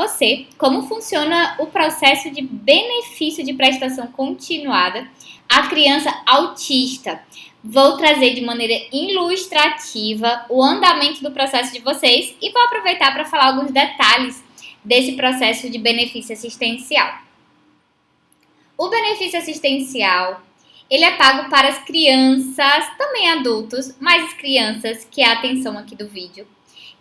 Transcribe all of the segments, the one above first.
você como funciona o processo de benefício de prestação continuada à criança autista. Vou trazer de maneira ilustrativa o andamento do processo de vocês e vou aproveitar para falar alguns detalhes desse processo de benefício assistencial. O benefício assistencial, ele é pago para as crianças, também adultos, mas as crianças, que é a atenção aqui do vídeo,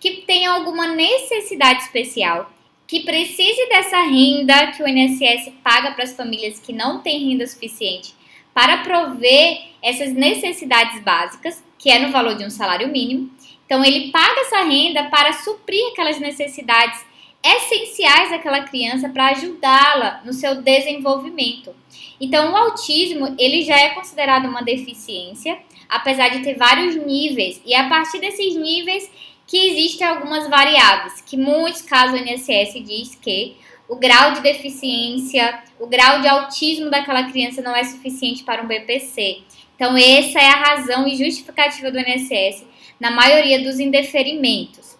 que tenham alguma necessidade especial, que precise dessa renda que o INSS paga para as famílias que não têm renda suficiente para prover essas necessidades básicas, que é no valor de um salário mínimo. Então, ele paga essa renda para suprir aquelas necessidades essenciais daquela criança para ajudá-la no seu desenvolvimento. Então, o autismo, ele já é considerado uma deficiência, apesar de ter vários níveis, e a partir desses níveis que existem algumas variáveis, que em muitos casos o INSS diz que o grau de deficiência, o grau de autismo daquela criança não é suficiente para um BPC. Então, essa é a razão e justificativa do INSS na maioria dos indeferimentos.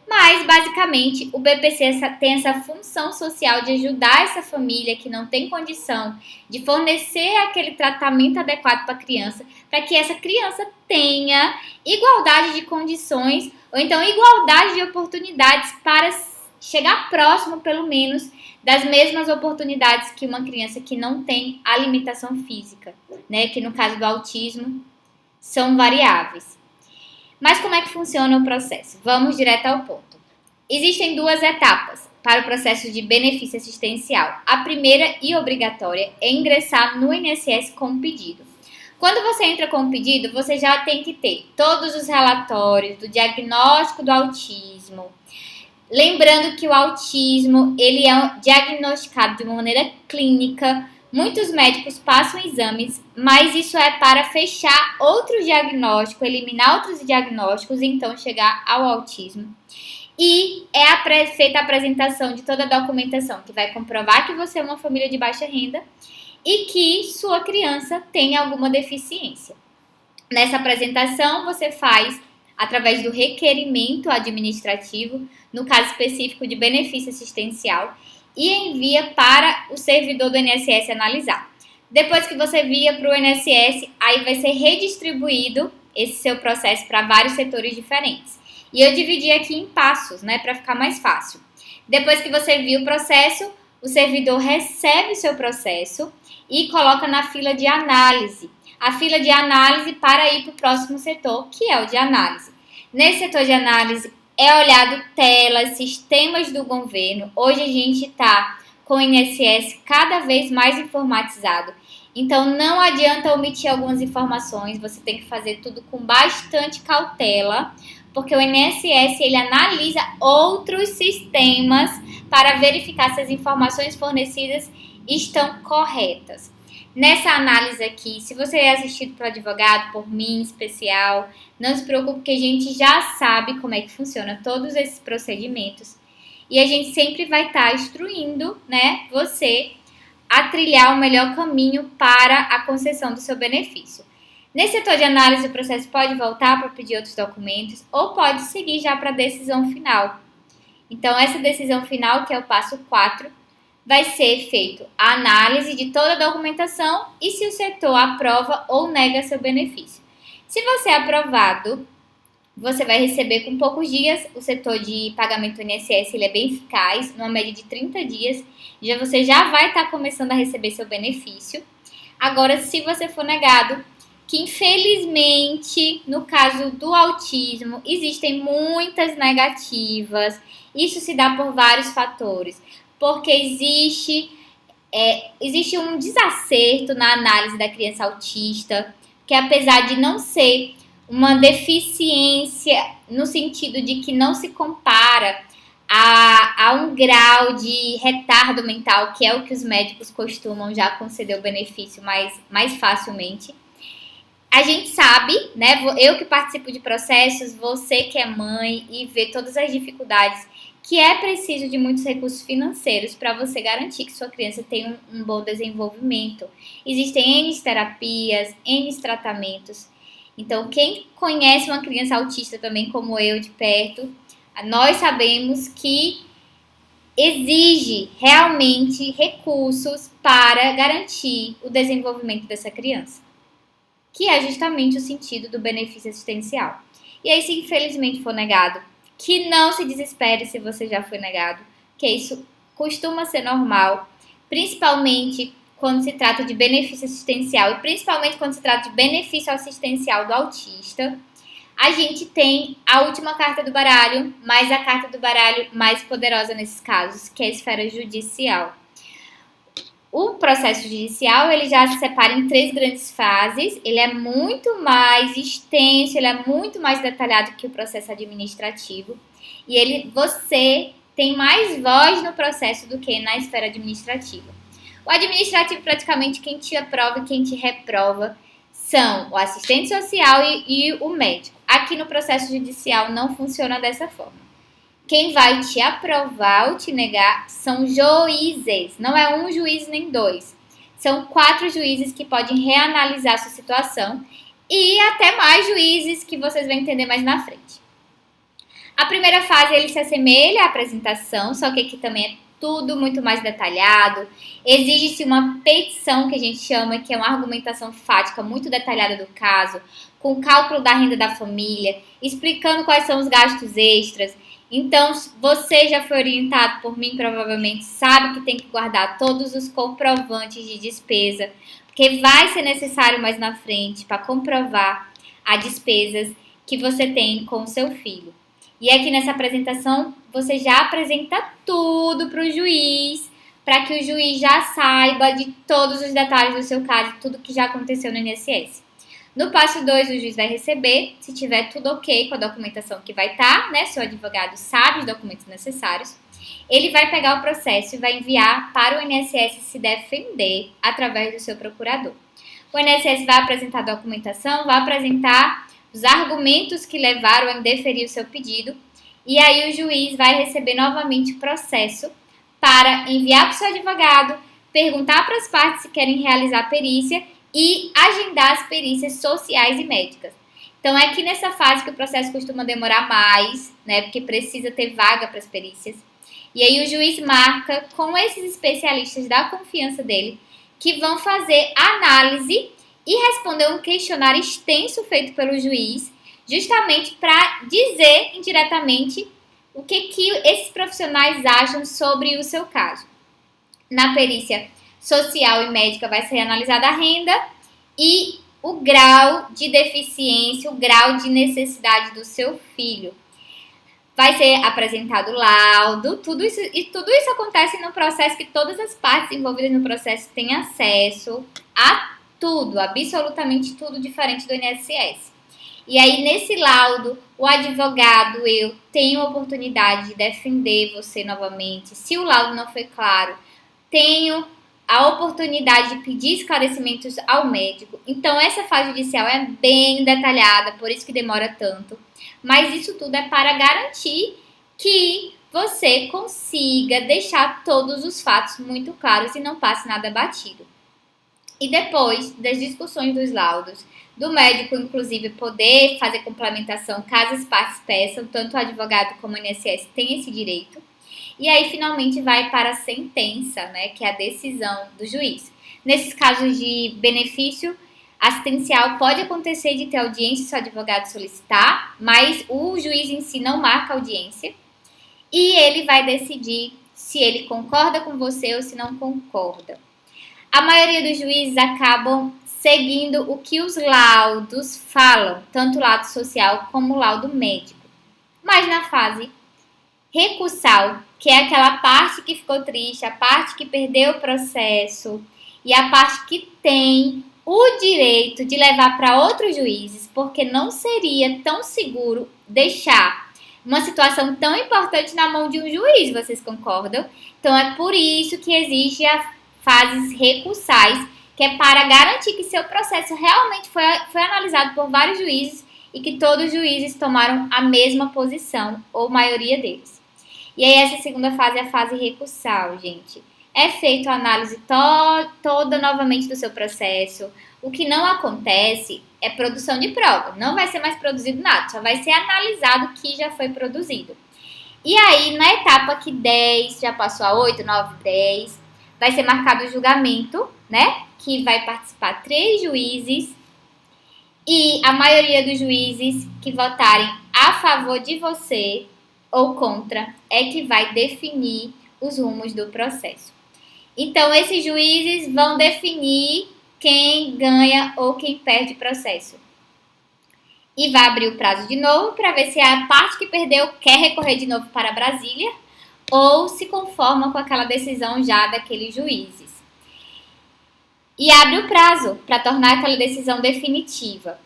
Mas, basicamente, o BPC tem essa função social de ajudar essa família que não tem condição de fornecer aquele tratamento adequado para a criança, para que essa criança tenha igualdade de condições ou então igualdade de oportunidades para chegar próximo, pelo menos, das mesmas oportunidades que uma criança que não tem a limitação física, né? Que no caso do autismo são variáveis. Mas como é que funciona o processo? Vamos direto ao ponto. Existem duas etapas para o processo de benefício assistencial. A primeira e obrigatória é ingressar no INSS com o pedido. Quando você entra com o pedido, você já tem que ter todos os relatórios do diagnóstico do autismo. Lembrando que o autismo, ele é diagnosticado de uma maneira clínica. Muitos médicos passam exames, mas isso é para fechar outro diagnóstico, eliminar outros diagnósticos e então chegar ao autismo. E é feita a apresentação de toda a documentação que vai comprovar que você é uma família de baixa renda e que sua criança tem alguma deficiência. Nessa apresentação, você faz através do requerimento administrativo, no caso específico de benefício assistencial, e envia para o servidor do INSS analisar. Depois que você envia para o INSS, aí vai ser redistribuído esse seu processo para vários setores diferentes. E eu dividi aqui em passos, né, para ficar mais fácil. Depois que você envia o processo, o servidor recebe o seu processo e coloca na fila de análise. A fila de análise para ir para o próximo setor, que é o de análise. Nesse setor de análise é olhado telas, sistemas do governo. Hoje a gente está com o INSS cada vez mais informatizado. Então não adianta omitir algumas informações, você tem que fazer tudo com bastante cautela, porque o INSS ele analisa outros sistemas para verificar se as informações fornecidas estão corretas. Nessa análise aqui, se você é assistido pelo advogado, por mim em especial, não se preocupe que a gente já sabe como é que funciona todos esses procedimentos. E a gente sempre vai estar instruindo, né, você a trilhar o melhor caminho para a concessão do seu benefício. Nesse setor de análise, o processo pode voltar para pedir outros documentos ou pode seguir já para a decisão final. Então, essa decisão final, que é o passo 4, vai ser feito a análise de toda a documentação e se o setor aprova ou nega seu benefício. Se você é aprovado, você vai receber com poucos dias. O setor de pagamento do INSS ele é bem eficaz, numa média de 30 dias, você já vai estar começando a receber seu benefício. Agora, se você for negado, que infelizmente, no caso do autismo, existem muitas negativas. Isso se dá por vários fatores, porque existe um desacerto na análise da criança autista, que apesar de não ser uma deficiência no sentido de que não se compara a um grau de retardo mental, que é o que os médicos costumam já conceder o benefício mais facilmente. A gente sabe, né, eu que participo de processos, você que é mãe e vê todas as dificuldades, que é preciso de muitos recursos financeiros para você garantir que sua criança tenha um bom desenvolvimento. Existem N terapias, N tratamentos. Então, quem conhece uma criança autista também, como eu, de perto, nós sabemos que exige realmente recursos para garantir o desenvolvimento dessa criança, que é justamente o sentido do benefício assistencial. E aí, se infelizmente for negado, que não se desespere se você já foi negado, que isso costuma ser normal, principalmente quando se trata de benefício assistencial e principalmente quando se trata de benefício assistencial do autista. A gente tem a última carta do baralho, mas a carta do baralho mais poderosa nesses casos, que é a esfera judicial. O processo judicial, ele já se separa em 3 grandes fases, ele é muito mais extenso, ele é muito mais detalhado que o processo administrativo, e você tem mais voz no processo do que na esfera administrativa. O administrativo, praticamente, quem te aprova e quem te reprova são o assistente social e o médico. Aqui no processo judicial não funciona dessa forma. Quem vai te aprovar ou te negar são juízes. Não é um juiz nem 2. São 4 juízes que podem reanalisar a sua situação e até mais juízes que vocês vão entender mais na frente. A primeira fase, ele se assemelha à apresentação, só que aqui também é tudo muito mais detalhado. Exige-se uma petição, que a gente chama, que é uma argumentação fática muito detalhada do caso, com cálculo da renda da família, explicando quais são os gastos extras. Então, você já foi orientado por mim, provavelmente sabe que tem que guardar todos os comprovantes de despesa, porque vai ser necessário mais na frente para comprovar as despesas que você tem com o seu filho. E aqui nessa apresentação, você já apresenta tudo para o juiz, para que o juiz já saiba de todos os detalhes do seu caso, tudo que já aconteceu no INSS. No passo 2, o juiz vai receber, se tiver tudo ok com a documentação que vai estar, né? Seu advogado sabe os documentos necessários. Ele vai pegar o processo e vai enviar para o INSS se defender através do seu procurador. O INSS vai apresentar a documentação, vai apresentar os argumentos que levaram a indeferir o seu pedido, e aí o juiz vai receber novamente o processo para enviar para o seu advogado, perguntar para as partes se querem realizar a perícia e agendar as perícias sociais e médicas. Então é aqui nessa fase que o processo costuma demorar mais, né, porque precisa ter vaga para as perícias. E aí o juiz marca com esses especialistas da confiança dele, que vão fazer a análise e responder um questionário extenso feito pelo juiz, justamente para dizer indiretamente o que esses profissionais acham sobre o seu caso. Na perícia social e médica vai ser analisada a renda e o grau de deficiência, o grau de necessidade do seu filho. Vai ser apresentado laudo, tudo isso acontece no processo, que todas as partes envolvidas no processo têm acesso a tudo, absolutamente tudo diferente do INSS. E aí, nesse laudo, o advogado, eu tenho a oportunidade de defender você novamente. Se o laudo não foi claro, tenho a oportunidade de pedir esclarecimentos ao médico. Então, essa fase judicial é bem detalhada, por isso que demora tanto. Mas isso tudo é para garantir que você consiga deixar todos os fatos muito claros e não passe nada batido. E depois das discussões dos laudos, do médico, inclusive, poder fazer complementação caso as partes peçam, tanto o advogado como o INSS tem esse direito. E aí, finalmente, vai para a sentença, né, que é a decisão do juiz. Nesses casos de benefício assistencial, pode acontecer de ter audiência se o advogado solicitar, mas o juiz em si não marca audiência. E ele vai decidir se ele concorda com você ou se não concorda. A maioria dos juízes acabam seguindo o que os laudos falam, tanto o laudo social como o laudo médico. Mas na fase recursal, que é aquela parte que ficou triste, a parte que perdeu o processo e a parte que tem o direito de levar para outros juízes, porque não seria tão seguro deixar uma situação tão importante na mão de um juiz, vocês concordam? Então é por isso que existe as fases recursais, que é para garantir que seu processo realmente foi analisado por vários juízes e que todos os juízes tomaram a mesma posição, ou a maioria deles. E aí essa segunda fase é a fase recursal, gente. É feita a análise toda novamente do seu processo. O que não acontece é produção de prova. Não vai ser mais produzido nada, só vai ser analisado o que já foi produzido. E aí, na etapa que 10 já passou a 8, 9, 10, vai ser marcado o julgamento, né? Que vai participar 3 juízes e a maioria dos juízes que votarem a favor de você ou contra é que vai definir os rumos do processo. Então, esses juízes vão definir quem ganha ou quem perde o processo. E vai abrir o prazo de novo para ver se a parte que perdeu quer recorrer de novo para Brasília ou se conforma com aquela decisão já daqueles juízes. E abre o prazo para tornar aquela decisão definitiva.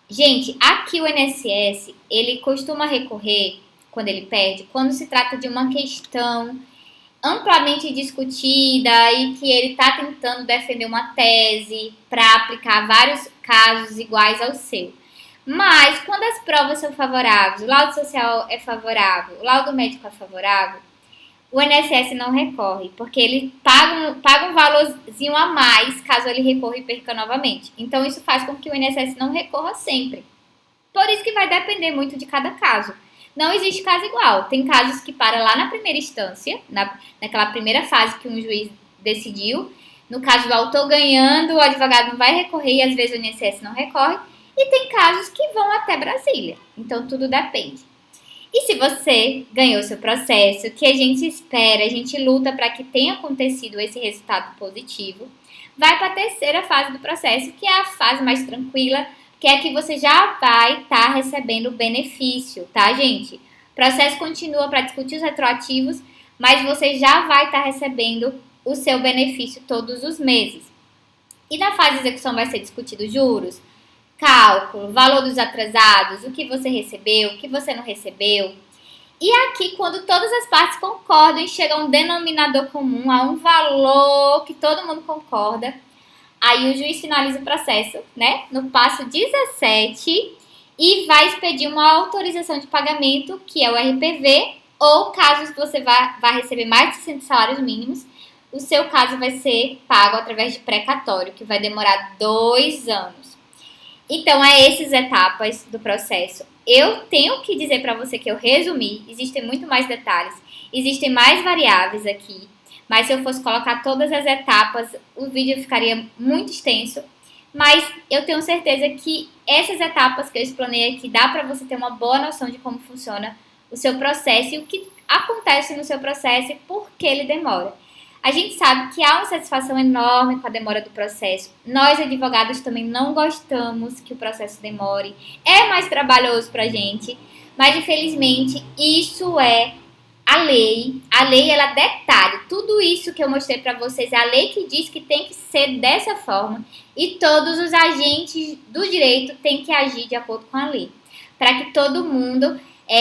Gente, aqui o INSS, ele costuma recorrer, quando ele perde, quando se trata de uma questão amplamente discutida e que ele está tentando defender uma tese para aplicar vários casos iguais ao seu. Mas, quando as provas são favoráveis, o laudo social é favorável, o laudo médico é favorável, o INSS não recorre, porque ele paga um valorzinho a mais caso ele recorra e perca novamente. Então, isso faz com que o INSS não recorra sempre. Por isso que vai depender muito de cada caso. Não existe caso igual. Tem casos que param lá na primeira instância, naquela primeira fase que um juiz decidiu. No caso do autor ganhando, o advogado não vai recorrer e às vezes o INSS não recorre. E tem casos que vão até Brasília. Então, tudo depende. E se você ganhou seu processo, que a gente espera, a gente luta para que tenha acontecido esse resultado positivo, vai para a terceira fase do processo, que é a fase mais tranquila, que é que você já vai estar recebendo o benefício, tá, gente? O processo continua para discutir os retroativos, mas você já vai estar recebendo o seu benefício todos os meses. E na fase de execução vai ser discutido juros, cálculo, valor dos atrasados, o que você recebeu, o que você não recebeu. E aqui, quando todas as partes concordam e chega a um denominador comum, a um valor que todo mundo concorda, aí o juiz finaliza o processo, né, no passo 17 e vai expedir uma autorização de pagamento, que é o RPV, ou caso você vá receber mais de 60 salários mínimos, o seu caso vai ser pago através de precatório, que vai demorar 2 anos. Então, é essas etapas do processo. Eu tenho que dizer para você que eu resumi, existem muito mais detalhes, existem mais variáveis aqui, mas se eu fosse colocar todas as etapas, o vídeo ficaria muito extenso. Mas eu tenho certeza que essas etapas que eu explanei aqui dá para você ter uma boa noção de como funciona o seu processo e o que acontece no seu processo e por que ele demora. A gente sabe que há uma satisfação enorme com a demora do processo. Nós, advogados, também não gostamos que o processo demore. É mais trabalhoso pra gente, mas infelizmente isso é a lei. A lei, ela detalha. Tudo isso que eu mostrei pra vocês, é a lei que diz que tem que ser dessa forma e todos os agentes do direito têm que agir de acordo com a lei, para que todo mundo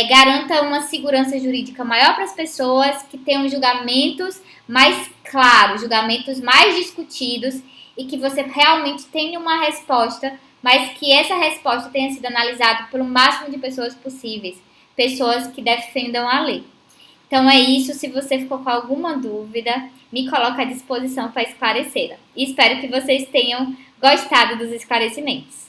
garanta uma segurança jurídica maior para as pessoas, que tenham julgamentos mais claros, julgamentos mais discutidos e que você realmente tenha uma resposta, mas que essa resposta tenha sido analisada por um máximo de pessoas possíveis, pessoas que defendam a lei. Então é isso, se você ficou com alguma dúvida, me coloca à disposição para esclarecê-la. E espero que vocês tenham gostado dos esclarecimentos.